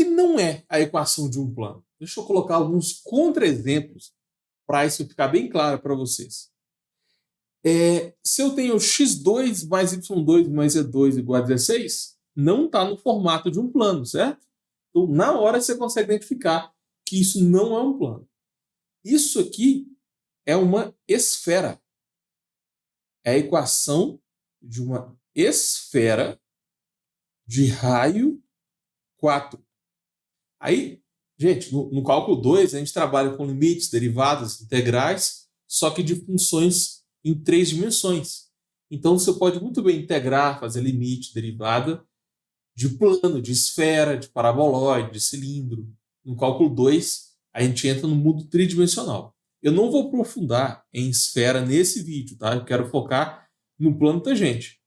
que não é a equação de um plano? Deixa eu colocar alguns contra-exemplos para isso ficar bem claro para vocês. Se eu tenho x2 mais y2 mais z2 igual a 16, não está no formato de um plano, certo? Então, na hora você consegue identificar que isso não é um plano. Isso aqui é uma esfera. É a equação de uma esfera de raio 4. Aí, gente, no cálculo 2, a gente trabalha com limites, derivadas, integrais, só que de funções em 3 dimensões. Então, você pode muito bem integrar, fazer limite, derivada de plano, de esfera, de paraboloide, de cilindro. No cálculo 2, a gente entra no mundo tridimensional. Eu não vou aprofundar em esfera nesse vídeo, tá? Eu quero focar no plano tangente.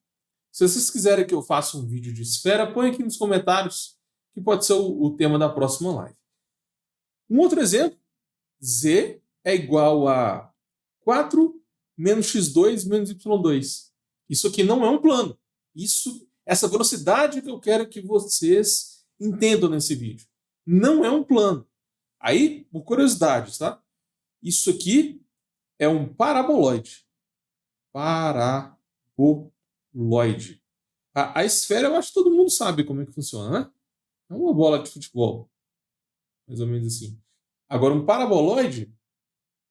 Se vocês quiserem que eu faça um vídeo de esfera, põe aqui nos comentários, que pode ser o tema da próxima live. Um outro exemplo, z é igual a 4 menos x2 menos y2. Isso aqui não é um plano. Essa velocidade que eu quero que vocês entendam nesse vídeo. Não é um plano. Aí, por curiosidade, tá? Isso aqui é um paraboloide. Paraboloide. A esfera, eu acho que todo mundo sabe como é que funciona, né? É uma bola de futebol. Mais ou menos assim. Agora, um paraboloide,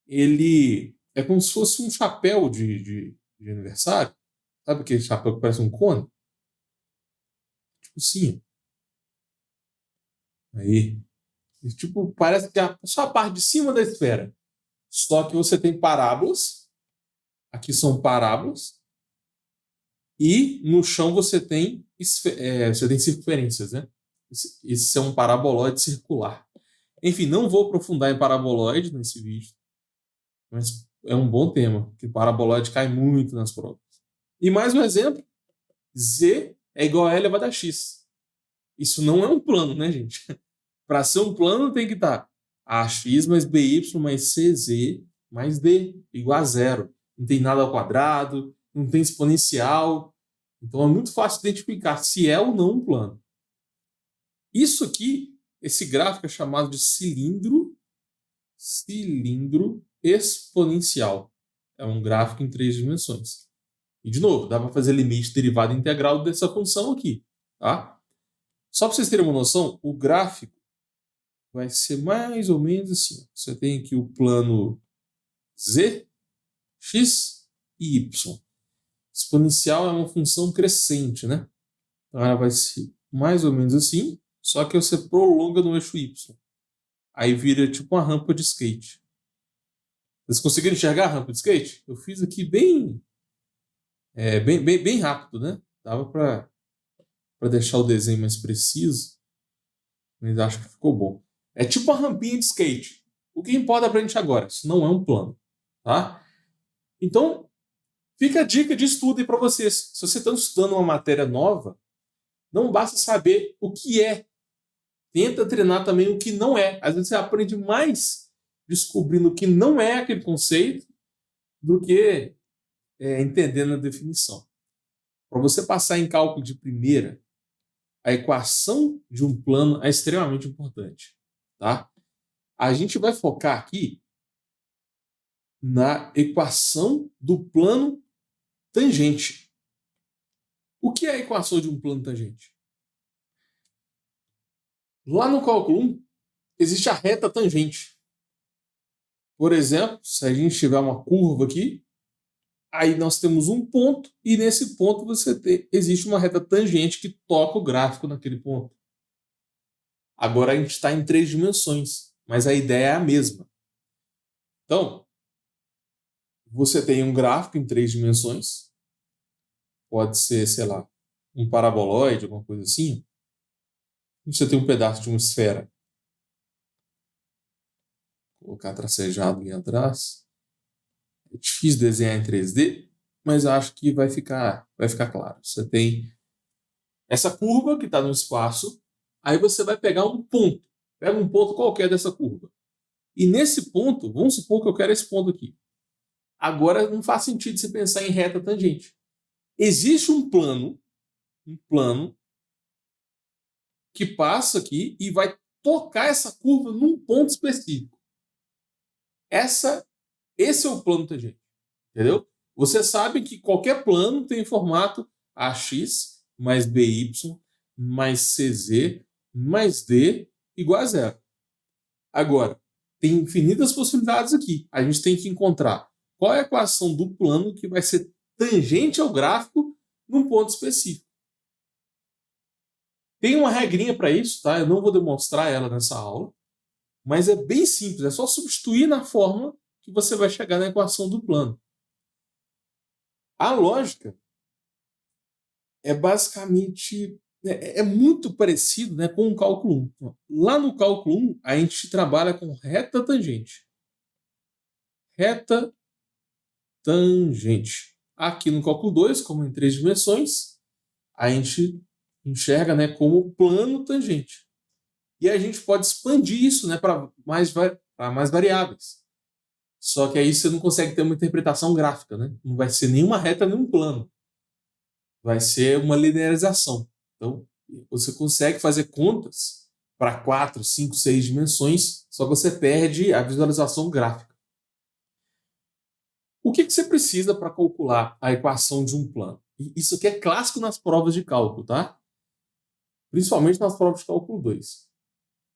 ele é como se fosse um chapéu de aniversário. Sabe aquele chapéu que parece um cone? Tipo assim. Aí. Tipo, parece que é só a parte de cima da esfera. Só que você tem parábolas. Aqui são parábolas. E no chão você tem circunferências, né? Esse é um paraboloide circular. Enfim, não vou aprofundar em paraboloide nesse vídeo. Mas é um bom tema, porque paraboloide cai muito nas provas. E mais um exemplo. Z é igual a L elevado a x. Isso não é um plano, né, gente? Para ser um plano tem que estar ax mais by mais cz mais d igual a zero. Não tem nada ao quadrado, não tem exponencial. Então é muito fácil identificar se é ou não um plano. Isso aqui, esse gráfico é chamado de cilindro exponencial. É um gráfico em 3 dimensões. E, de novo, dá para fazer limite, derivada integral dessa função aqui. Tá? Só para vocês terem uma noção, o gráfico vai ser mais ou menos assim. Você tem aqui o plano z, x e y. Exponencial é uma função crescente, né? Então ela vai ser mais ou menos assim, só que você prolonga no eixo y. Aí vira tipo uma rampa de skate. Vocês conseguiram enxergar a rampa de skate? Eu fiz aqui bem rápido, né? Dava para deixar o desenho mais preciso, mas acho que ficou bom. É tipo uma rampinha de skate. O que importa pra gente agora? Isso não é um plano, tá? Então, fica a dica de estudo aí para vocês. Se você está estudando uma matéria nova, não basta saber o que é. Tenta treinar também o que não é. Às vezes você aprende mais descobrindo o que não é aquele conceito do que entendendo a definição. Para você passar em cálculo de primeira, a equação de um plano é extremamente importante. Tá? A gente vai focar aqui na equação do plano tangente. O que é a equação de um plano tangente? Lá no cálculo 1, existe a reta tangente. Por exemplo, se a gente tiver uma curva aqui, aí nós temos um ponto, e nesse ponto existe uma reta tangente que toca o gráfico naquele ponto. Agora a gente está em 3 dimensões, mas a ideia é a mesma. Então, você tem um gráfico em 3 dimensões, pode ser, sei lá, um paraboloide, alguma coisa assim. Você tem um pedaço de uma esfera. Vou colocar tracejado ali atrás. É difícil desenhar em 3D, mas acho que vai ficar claro. Você tem essa curva que está no espaço, aí você vai pegar um ponto. Pega um ponto qualquer dessa curva. E nesse ponto, vamos supor que eu quero esse ponto aqui. Agora não faz sentido você pensar em reta tangente. Existe um plano que passa aqui e vai tocar essa curva num ponto específico. Esse é o plano tangente, entendeu? Você sabe que qualquer plano tem formato AX mais BY mais CZ mais D igual a zero. Agora, tem infinitas possibilidades aqui. A gente tem que encontrar qual é a equação do plano que vai ser tangente ao gráfico num ponto específico. Tem uma regrinha para isso, tá? Eu não vou demonstrar ela nessa aula, mas é bem simples. É só substituir na fórmula que você vai chegar na equação do plano. A lógica é basicamente muito parecido, né, com o cálculo 1. Lá no cálculo 1, a gente trabalha com reta tangente. Reta tangente. Aqui no cálculo 2, como em 3 dimensões, a gente enxerga, né, como plano tangente. E a gente pode expandir isso, né, para mais variáveis. Só que aí você não consegue ter uma interpretação gráfica, né? Não vai ser nenhuma reta, nenhum plano. Vai ser uma linearização. Então, você consegue fazer contas para 4, 5, 6 dimensões, só que você perde a visualização gráfica. O que você precisa para calcular a equação de um plano? Isso aqui é clássico nas provas de cálculo, tá? Principalmente nas provas de cálculo 2.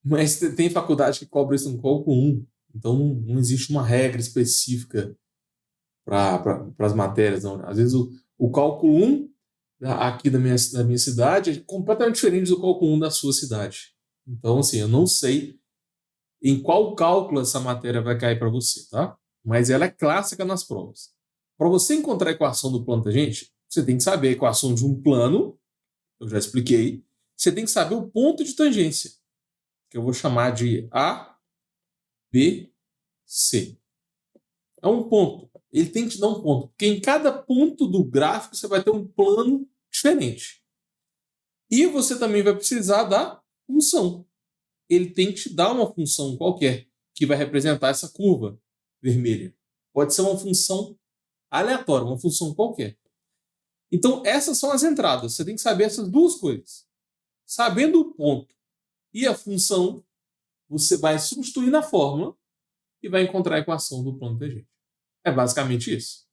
Mas tem faculdade que cobra isso no cálculo 1. Então, não existe uma regra específica para as matérias. Não. Às vezes, o cálculo 1 aqui da minha cidade é completamente diferente do cálculo 1 da sua cidade. Então, assim, eu não sei em qual cálculo essa matéria vai cair para você, tá? Mas ela é clássica nas provas. Para você encontrar a equação do plano tangente, você tem que saber a equação de um plano, eu já expliquei. Você tem que saber o ponto de tangência, que eu vou chamar de A, B, C. É um ponto. Ele tem que te dar um ponto. Porque em cada ponto do gráfico você vai ter um plano diferente. E você também vai precisar da função. Ele tem que te dar uma função qualquer que vai representar essa curva vermelha. Pode ser uma função aleatória, uma função qualquer. Então, essas são as entradas. Você tem que saber essas duas coisas. Sabendo o ponto e a função, você vai substituir na fórmula e vai encontrar a equação do plano tangente. É basicamente isso.